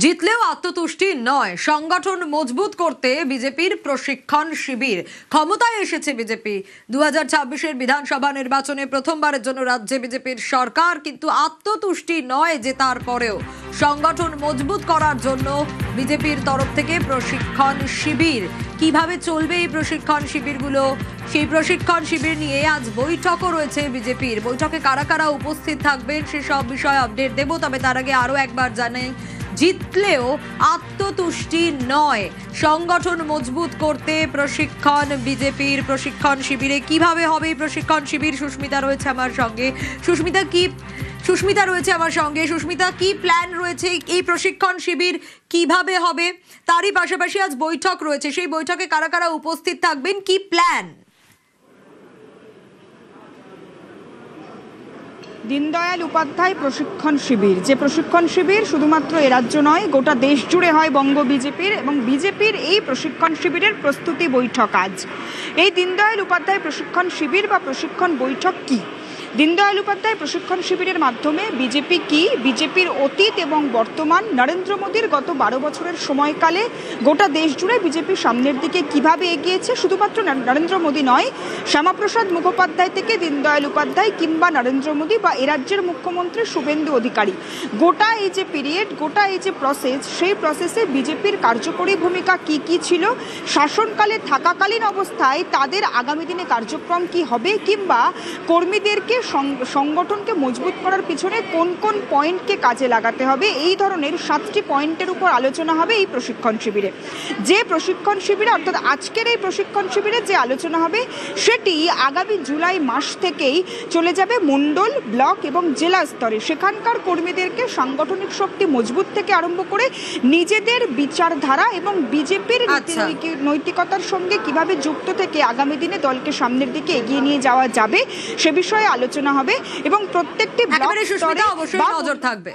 জিতলেও আত্মতুষ্টি নয়, সংগঠন মজবুত করতে বিজেপির প্রশিক্ষণ শিবির। ক্ষমতায় এসেছে বিজেপি। 2026-এর বিধানসভা নির্বাচনে প্রথমবারের জন্য রাজ্যে বিজেপির সরকার, কিন্তু আত্মতুষ্টি নয় জেতার পরেও সংগঠন মজবুত করার জন্য বিজেপির তরফ থেকে প্রশিক্ষণ শিবির। কিভাবে চলবে এই প্রশিক্ষণ শিবিরগুলো, সেই প্রশিক্ষণ শিবির নিয়ে আজ বৈঠকও রয়েছে বিজেপির। বৈঠকে কারা কারা উপস্থিত থাকবেন সেসব বিষয়ে আপডেট দেব। তবে তার আগে আরো একবার জানাই, জিতলেও আত্মতুষ্টি নয়, সংগঠন মজবুত করতে প্রশিক্ষণ বিজেপির। প্রশিক্ষণ শিবিরে কিভাবে হবে এই প্রশিক্ষণ শিবির, সুস্মিতা রয়েছে আমার সঙ্গে। সুস্মিতা রয়েছে আমার সঙ্গে। সুস্মিতা, কি প্ল্যান রয়েছে এই প্রশিক্ষণ শিবির কিভাবে হবে? তারই পাশাপাশি আজ বৈঠক রয়েছে, সেই বৈঠকে কারা কারা উপস্থিত থাকবেন, কি প্ল্যান? দীনদয়াল উপাধ্যায় প্রশিক্ষণ শিবির, যে প্রশিক্ষণ শিবির শুধুমাত্র এ রাজ্য নয়, গোটা দেশ জুড়ে হয় বঙ্গ বিজেপির, এবং বিজেপির এই প্রশিক্ষণ শিবিরের প্রস্তুতি বৈঠক আজ। এই দীনদয়াল উপাধ্যায় প্রশিক্ষণ শিবির বা প্রশিক্ষণ বৈঠক কি? দীনদয়াল উপাধ্যায় প্রশিক্ষণ শিবিরের মাধ্যমে বিজেপি কি, বিজেপির অতীত এবং বর্তমান, নরেন্দ্র মোদীর গত 12 বছরের সময়কালে গোটা দেশ জুড়ে বিজেপি সামনের দিকে কিভাবে এগিয়েছে, শুধুমাত্র নরেন্দ্র মোদী নয়, শ্যামাপ্রসাদ মুখোপাধ্যায় থেকে দীনদয়াল উপাধ্যায় কিংবা নরেন্দ্র মোদী বা এ রাজ্যের মুখ্যমন্ত্রী শুভেন্দু অধিকারী, গোটা এই যে পিরিয়ড, গোটা এই যে প্রসেস, সেই প্রসেসে বিজেপির কার্যকরী ভূমিকা কি কি ছিল, শাসনকালে থাকাকালীন অবস্থায় তাদের আগামী দিনে কার্যক্রম কি হবে, কিংবা কর্মীদেরকে সংগঠনকে মজবুত করার পিছনে কোন কোন পয়েন্টকে কাজে লাগাতে হবে, এই ধরনের 7টি পয়েন্টের উপর আলোচনা হবে এই প্রশিক্ষণ শিবিরে। যে প্রশিক্ষণ শিবিরে, অর্থাৎ আজকের এই প্রশিক্ষণ শিবিরে যে আলোচনা হবে সেটি আগামী জুলাই মাস থেকেই চলে যাবে মণ্ডল, ব্লক এবং জেলা স্তরে। সেখানকার কর্মীদেরকে সাংগঠনিক শক্তি মজবুত থেকে আরম্ভ করে নিজেদের বিচারধারা এবং বিজেপির নৈতিকতার সঙ্গে কিভাবে যুক্ত থেকে আগামী দিনে দলকে সামনের দিকে এগিয়ে নিয়ে যাওয়া যাবে সে বিষয়ে আলোচনা হবে, এবং প্রত্যেকটি ব্লক স্তরে অবশ্যই নজর থাকবে।